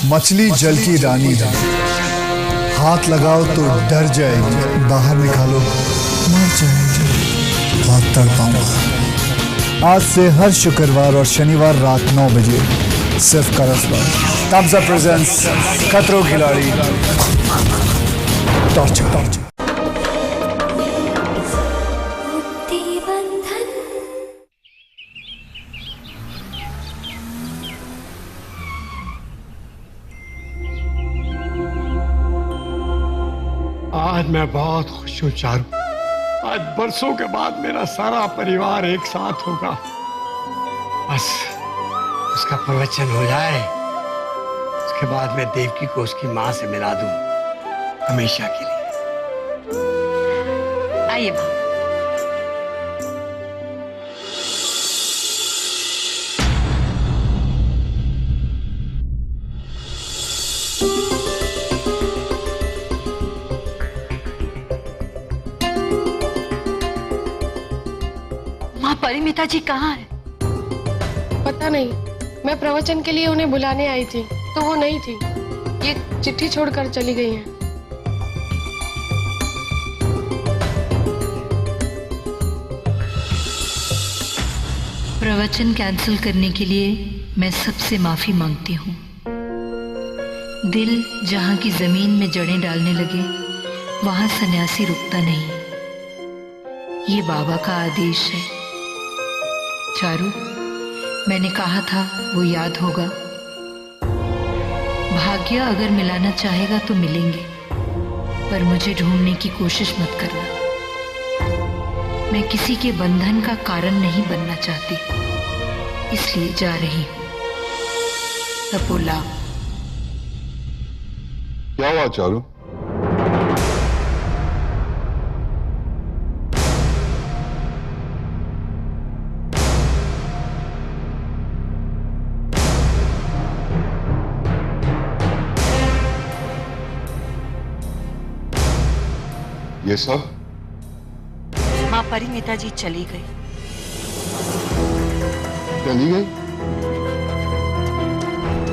मछली जल की रानी है, हाथ लगाओ तो डर जाएगी, बाहर निकालो मर जाएगी। बहुत तड़पाऊंगा। आज से हर शुक्रवार और शनिवार रात 9 बजे सिर्फ करस पर तब्ज़ा प्रेजेंट्स खतरों खिलाड़ी टॉर्चर। आज मैं बहुत खुश हूँ चारू। आज बरसों के बाद मेरा सारा परिवार एक साथ होगा। बस उसका प्रवचन हो जाए, उसके बाद मैं देवकी को उसकी माँ से मिला दूं हमेशा के लिए। आइए माँ। परिमिता जी कहाँ है? पता नहीं, मैं प्रवचन के लिए उन्हें बुलाने आई थी तो वो नहीं थी। ये चिट्ठी छोड़कर चली गई हैं। प्रवचन कैंसिल करने के लिए मैं सबसे माफी मांगती हूँ। दिल जहाँ की जमीन में जड़ें डालने लगे वहां सन्यासी रुकता नहीं। ये बाबा का आदेश है। चारू, मैंने कहा था वो याद होगा। भाग्य अगर मिलाना चाहेगा तो मिलेंगे, पर मुझे ढूंढने की कोशिश मत करना। मैं किसी के बंधन का कारण नहीं बनना चाहती, इसलिए जा रही हूं। तपोला। क्या हुआ चारू? ये सब? माँ परिमिता जी चली गई। चली गई?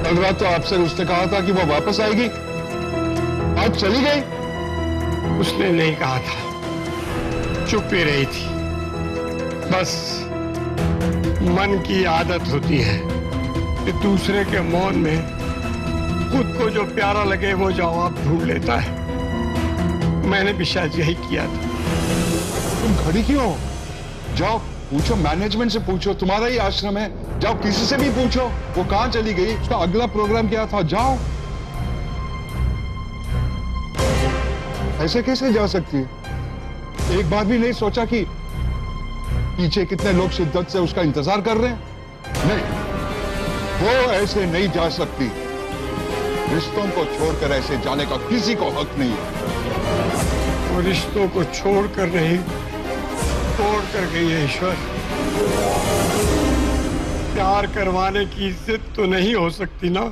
कल रात तो आपसे उसने कहा था कि वो वापस आएगी, आज चली गई? उसने नहीं कहा था, चुप ही रही थी। बस मन की आदत होती है कि दूसरे के मौन में खुद को जो प्यारा लगे वो जवाब ढूंढ लेता है। मैंने भी शायद यही किया था। तुम खड़ी क्यों हो? जाओ पूछो, मैनेजमेंट से पूछो, तुम्हारा ही आश्रम है। जाओ किसी से भी पूछो वो कहां चली गई, उसका अगला प्रोग्राम क्या था। जाओ। ऐसे कैसे जा सकती है? एक बार भी नहीं सोचा कि पीछे कितने लोग शिद्दत से उसका इंतजार कर रहे हैं? नहीं, वो ऐसे नहीं जा सकती। रिश्तों को छोड़कर ऐसे जाने का किसी को हक नहीं है। वो रिश्तों को छोड़कर नहीं, तोड़ कर गई है ईश्वर। प्यार करवाने की इज्जत तो नहीं हो सकती ना।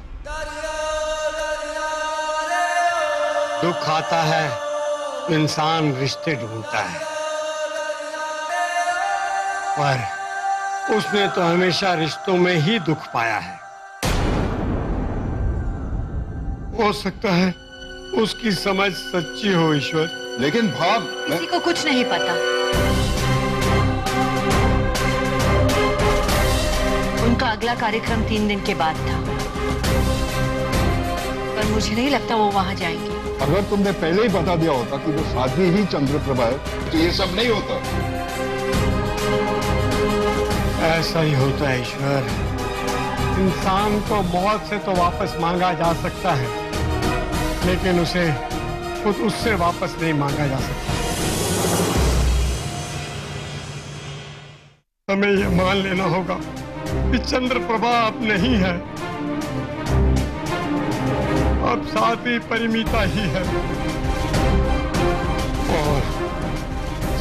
दुख आता है तो इंसान रिश्ते ढूंढता है, पर उसने तो हमेशा रिश्तों में ही दुख पाया है। हो सकता है उसकी समझ सच्ची हो ईश्वर। लेकिन भाव, किसी को कुछ नहीं पता। उनका अगला कार्यक्रम 3 दिन के बाद था, पर मुझे नहीं लगता वो वहां जाएंगे। अगर तुमने पहले ही बता दिया होता कि वो साध्वी ही चंद्रप्रभा है तो ये सब नहीं होता। ऐसा ही होता है ईश्वर। इंसान को मौत से तो वापस मांगा जा सकता है, लेकिन उसे खुद उससे वापस नहीं मांगा जा सकता। हमें यह मान लेना होगा कि चंद्रप्रभा अब नहीं है, अब साध्वी परिमिता ही है। और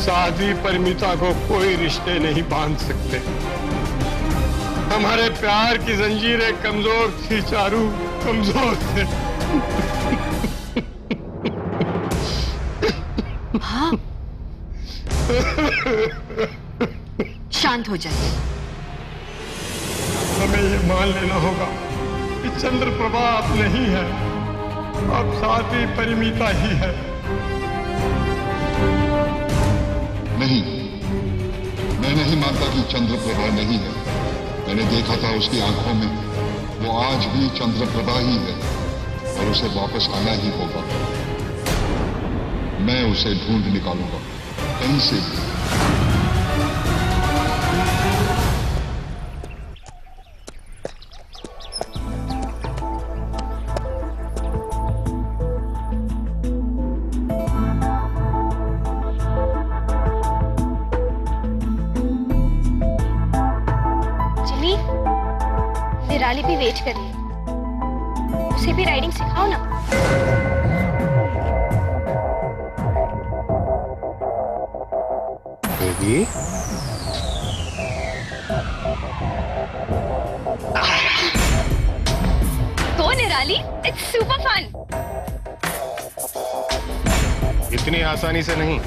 साध्वी परिमिता को कोई रिश्ते नहीं बांध सकते। हमारे प्यार की जंजीरें कमजोर थी चारू, कमजोर थे। हाँ। शांत हो जाइए। हमें ये मान लेना होगा कि चंद्रप्रभा अब नहीं है, अब साथी परिमीता ही है। नहीं, मैं नहीं मानता कि चंद्रप्रभा नहीं है। मैंने देखा था उसकी आंखों में, वो आज भी चंद्रप्रभा ही है और उसे वापस आना ही होगा। मैं उसे ढूंढ निकालूंगा कहीं से भी। निराली भी वेट कर रही है, उसे भी राइडिंग सिखाओ ना। बेबी, तो निराली, इट्स सुपर फन। इतनी आसानी से नहीं,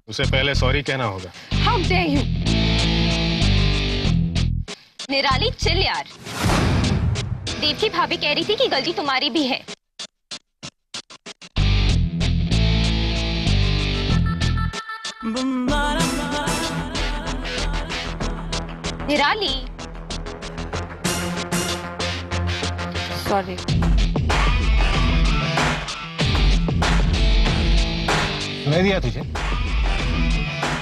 उसे पहले सॉरी कहना होगा। How dare you. Nirali chill यार, देवकी भाभी कह रही थी कि गलती तुम्हारी भी है। निराली सॉरी। सुनाई दिया तुझे?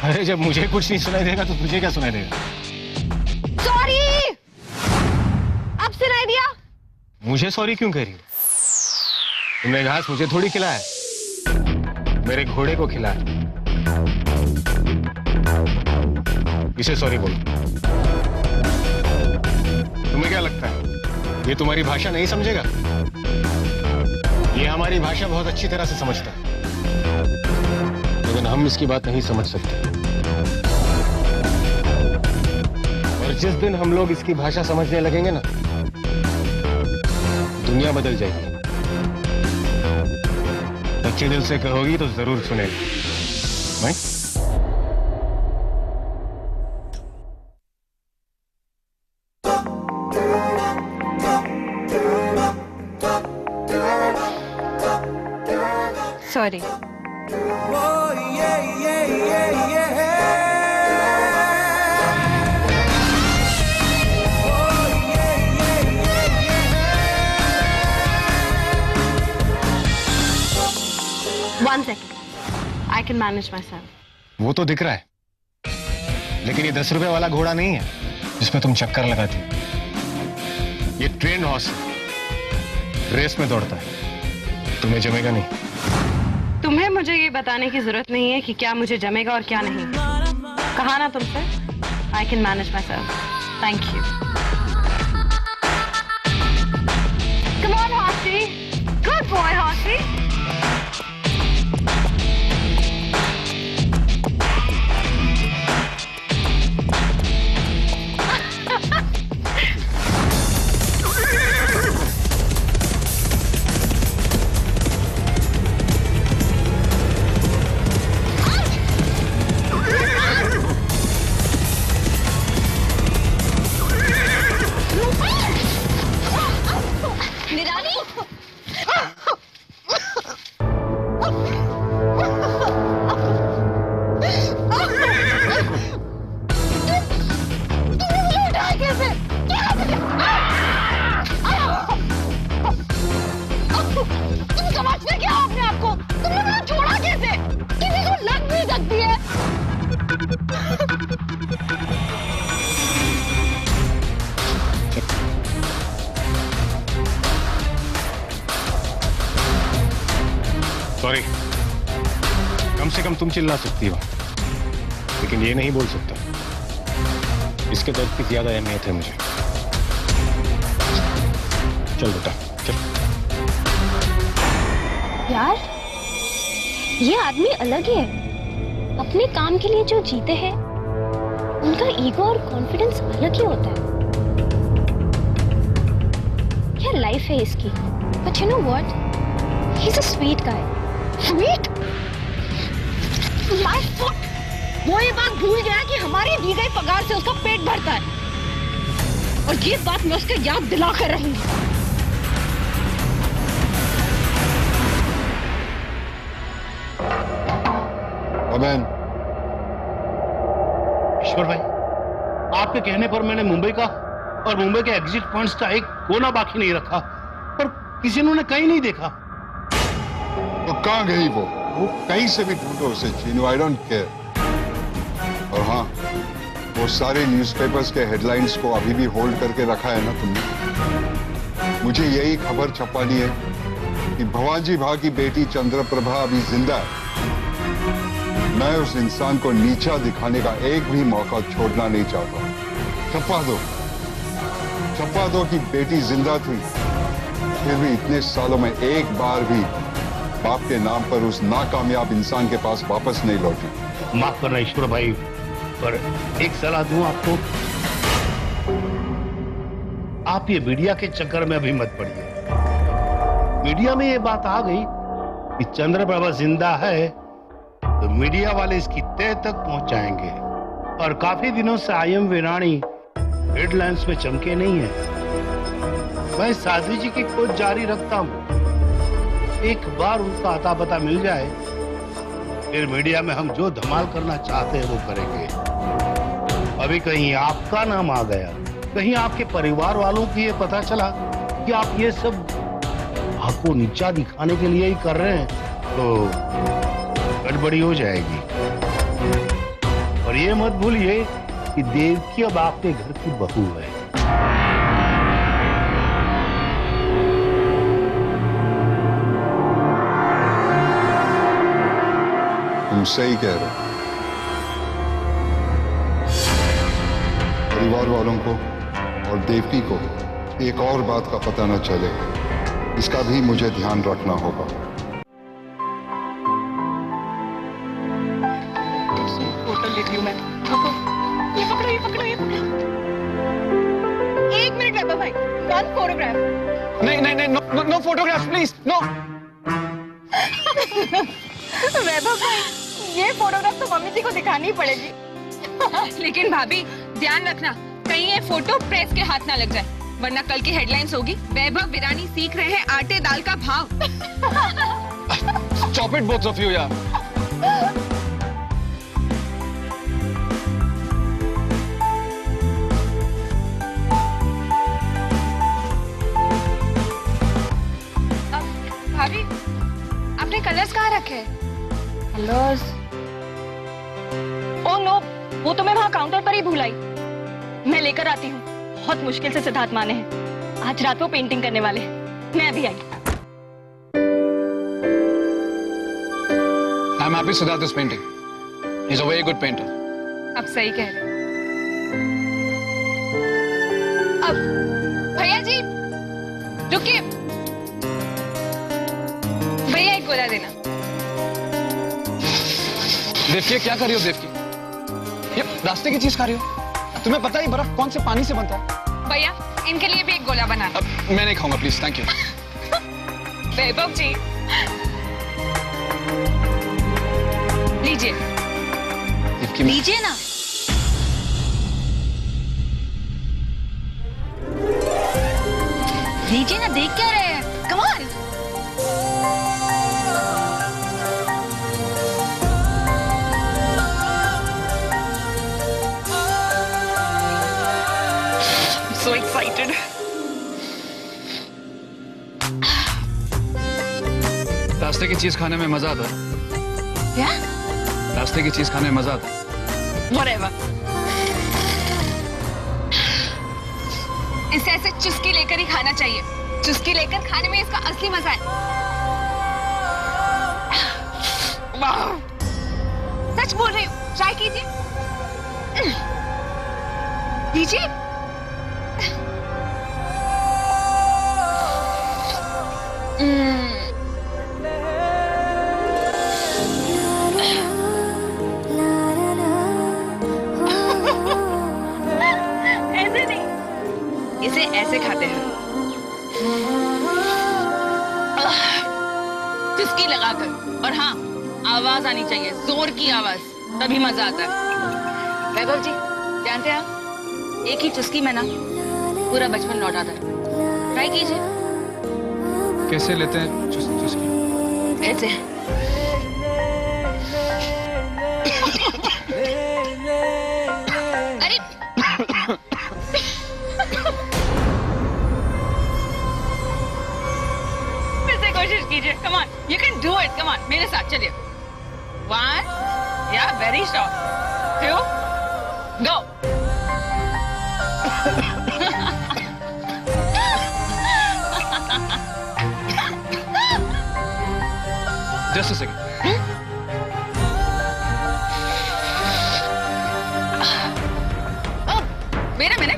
अरे जब मुझे कुछ नहीं सुनाई देगा तो तुझे क्या सुनाई देगा? सॉरी, अब सुनाई दिया? मुझे सॉरी क्यों कह रही हो? तुमने घास मुझे थोड़ी खिलाया, मेरे घोड़े को खिलाया। इसे सॉरी बोलो। तुम्हें क्या लगता है ये तुम्हारी भाषा नहीं समझेगा? ये हमारी भाषा बहुत अच्छी तरह से समझता है, लेकिन हम इसकी बात नहीं समझ सकते। और जिस दिन हम लोग इसकी भाषा समझने लगेंगे ना, दुनिया बदल जाएगी। सच्चे दिल से कहोगी तो जरूर सुनेगी। नहीं? Sorry. One second. I can manage myself. वो तो दिख रहा है, लेकिन ये 10 रुपए वाला घोड़ा नहीं है जिसमें तुम चक्कर लगाती हो। ये ट्रेन हॉर्स है, रेस में दौड़ता है। तुम्हें जमेगा नहीं। तुम्हें मुझे ये बताने की जरूरत नहीं है कि क्या मुझे जमेगा और क्या नहीं। कहा ना तुमसे, I can manage myself. Thank you. Come on, Horsey. Good boy, Horsey. Sorry, कम से कम तुम चिल्ला सकती हो, लेकिन ये नहीं बोल सकता। इसके दर्द की ज्यादा अहमियत है मुझे। चल बेटा, चल। यार, ये आदमी अलग ही है। अपने काम के लिए जो जीते हैं, उनका ईगो और कॉन्फिडेंस अलग ही होता है। क्या लाइफ है इसकी। But you know what, he is a sweet guy. Sweet? My foot. वो ये बात भूल गया कि हमारी दी गई पगार से उसका पेट भरता है। और ये बात मैं उसको याद दिला कर रहूंगी। अमन, ईश्वर भाई, आपके कहने पर मैंने मुंबई का और मुंबई के एग्जिट पॉइंट्स का एक कोना बाकी नहीं रखा, पर किसी ने कहीं नहीं देखा। तो कहाँ गई वो कहीं से भी ढूंढो उसे चीनू, आई डोंट केयर। और हाँ, वो सारे न्यूज़पेपर्स के हेडलाइंस को अभी भी होल्ड करके रखा है ना तुमने। मुझे यही खबर छपवानी है कि भवाजी भा की बेटी चंद्रप्रभा अभी जिंदा है। मैं उस इंसान को नीचा दिखाने का एक भी मौका छोड़ना नहीं चाहता। छपवा दो कि बेटी जिंदा थी, फिर भी इतने सालों में एक बार भी बाप के नाम पर उस नाकामयाब इंसान के पास वापस नहीं लौटी। माफ करना ईश्वर भाई, पर एक सलाह दूं आपको, आप ये मीडिया के चक्कर में अभी मत पड़िए। मीडिया में ये बात आ गई कि चंद्रप्रभा जिंदा है तो मीडिया वाले इसकी तह तक पहुंच जाएंगे, और काफी दिनों से आई.एम. वीरानी हेडलाइंस में चमके नहीं है। मैं साध्वी जी की खोज जारी रखता हूं, एक बार उनका अता पता मिल जाए फिर मीडिया में हम जो धमाल करना चाहते हैं वो करेंगे। अभी कहीं आपका नाम आ गया, कहीं आपके परिवार वालों को ये पता चला कि आप ये सब आपको नीचा दिखाने के लिए ही कर रहे हैं, तो गड़बड़ी हो जाएगी। और ये मत भूलिए कि देवकी अब आपके घर की बहू है। तुम सही कह रहे हो। परिवार वालों को और देवकी को एक और बात का पता न चले, इसका भी मुझे ध्यान रखना होगा। फोटो ले लूं मैं। ये पकड़ो, ये पकड़ो, ये पकड़ो। एक मिनट वैभव भाई, वन फोटोग्राफ। नहीं, नो फोटोग्राफ प्लीज, नो। वैभव भाई, ये फोटोग्राफ तो मम्मी जी को दिखानी पड़ेगी। लेकिन भाभी ध्यान रखना, कहीं ये फोटो प्रेस के हाथ ना लग जाए, वरना कल की हेडलाइंस होगी वैभव वीरानी सीख रहे हैं आटे दाल का भाव। Stop it both of you यार। भाभी, आपने कलर्स कहाँ रखे? कलर्स? ओह नो, वो तो मैं वहाँ काउंटर पर ही भूल आई। मैं लेकर आती हूँ। बहुत मुश्किल से सिद्धार्थ माने हैं। आज रात को पेंटिंग करने वाले हैं। मैं अभी आई। I am happy Siddharth is painting. He is a very good painter. आप सही कह रहे हैं। अब भैया जी रुकिए, भैया एक गोला देना। देवकी, क्या कर रही हो देवकी? ये रास्ते की चीज खा रही हो? तुम्हें पता है बर्फ कौन से पानी से बनता है? भैया, इनके लिए भी एक गोला बना। अब मैं नहीं खाऊंगा प्लीज, थैंक यू। वैभव जी लीजिए। देवकी, लीजिए ना। लीजिए ना, देख क्या रहे हैं? Come on. So excited. रास्ते की चीज खाने में मजा आता है। क्या? रास्ते की चीज खाने में मजा आता है। Whatever. इसे ऐसे चुस्की लेकर ही खाना चाहिए। चुस्की लेकर खाने में इसका असली मजा है। वाह! सच बोल रही हूँ, ट्राई कीजिए। लीजिए। ऐसे नहीं, इसे ऐसे खाते हैं, चुस्की लगाकर। और हाँ, आवाज आनी चाहिए, जोर की आवाज, तभी मजा आता है। वैभव जी जानते हैं आप, एक ही चुस्की में ना पूरा बचपन लौटा दे। ट्राई कीजिए। कैसे लेते हैं चुस्की? ऐसे। अरे फिर से कोशिश कीजिए। Come on, you can do it. Come on, मेरे साथ चलिए। 1, या very strong. 2, go. Just a second. Oh, wait a minute.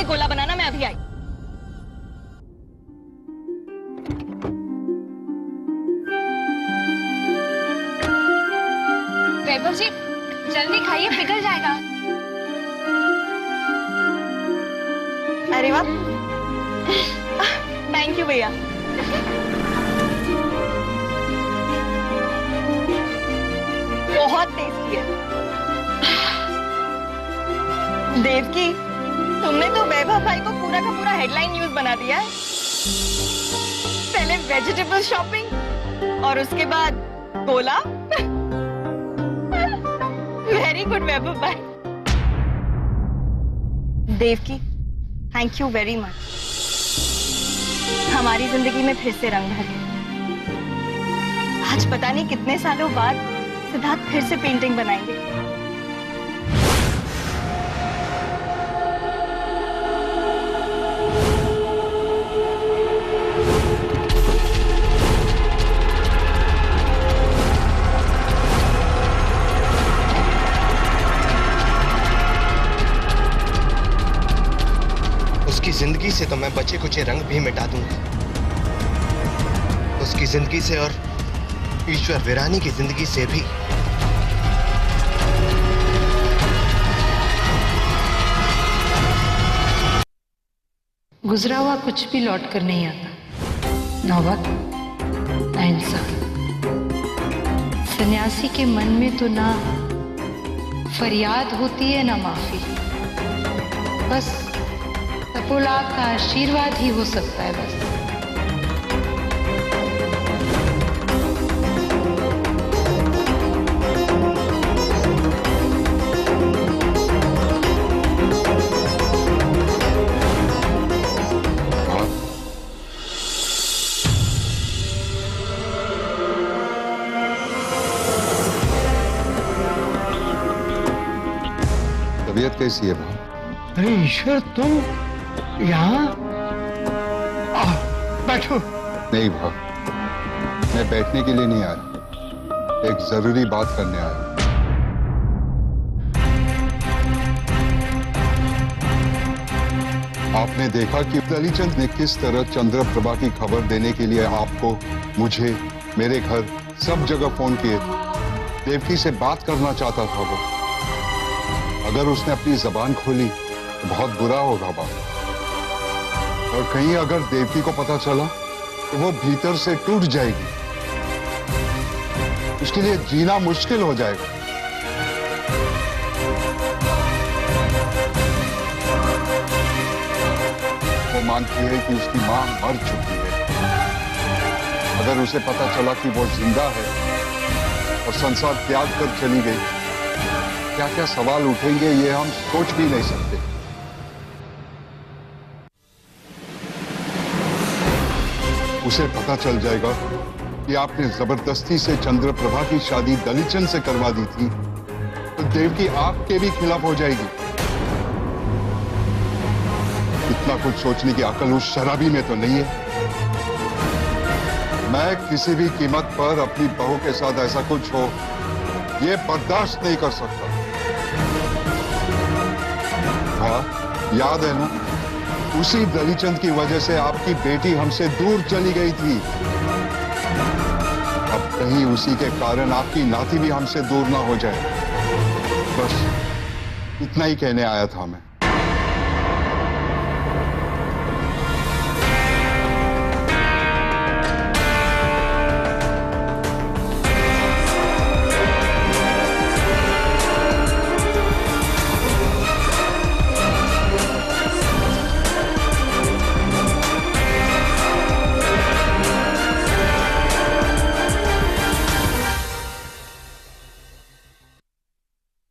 गोला बनाना, मैं अभी आई। वैभव जी जल्दी खाइए, पिघल जाएगा। अरे वाह, थैंक यू भैया। बहुत टेस्टी है। देवकी, तुमने तो वैभव भाई को पूरा का पूरा हेडलाइन न्यूज बना दिया है। पहले वेजिटेबल शॉपिंग और उसके बाद गोला। वेरी गुड वैभव भाई। Devki, thank you very much. हमारी जिंदगी में फिर से रंग भर गए। आज पता नहीं कितने सालों बाद सिद्धार्थ फिर से पेंटिंग बनाएंगे। उसकी जिंदगी से तो मैं बचे कुचे रंग भी मिटा दूंगा। उसकी जिंदगी से और ईश्वर विरानी की जिंदगी से भी। गुजरा हुआ कुछ भी लौट कर नहीं आता, ना वक्त ना इंसान। सन्यासी के मन में तो ना फरियाद होती है ना माफी, बस तपोला का आशीर्वाद ही हो सकता है बस। तबीयत कैसी है भाई? अरे ईश्वर, तुम यहाँ? बैठो। नहीं भाव, मैं बैठने के लिए नहीं आया, एक जरूरी बात करने आया। आपने देखा कि दलीचंद ने किस तरह चंद्रप्रभा की खबर देने के लिए आपको, मुझे, मेरे घर, सब जगह फोन किए। देवकी से बात करना चाहता था वो। अगर उसने अपनी जबान खोली तो बहुत बुरा होगा बाबा। और कहीं अगर देवकी को पता चला तो वो भीतर से टूट जाएगी, उसके लिए जीना मुश्किल हो जाएगा। वो मानती है कि उसकी मां मर चुकी है। अगर उसे पता चला कि वो जिंदा है और संसार त्याग कर चली गई, क्या क्या सवाल उठेंगे ये हम सोच भी नहीं सकते। उसे पता चल जाएगा कि आपने जबरदस्ती से चंद्रप्रभा की शादी दलीचंद से करवा दी थी, तो देवकी आपके भी खिलाफ हो जाएगी। इतना कुछ सोचने की अकल उस शराबी में तो नहीं है। मैं किसी भी कीमत पर अपनी बहू के साथ ऐसा कुछ हो, ये बर्दाश्त नहीं कर सकता। हाँ, याद है ना, उसी दलीचंद की वजह से आपकी बेटी हमसे दूर चली गई थी। अब कहीं उसी के कारण आपकी नाती भी हमसे दूर ना हो जाए, बस इतना ही कहने आया था मैं।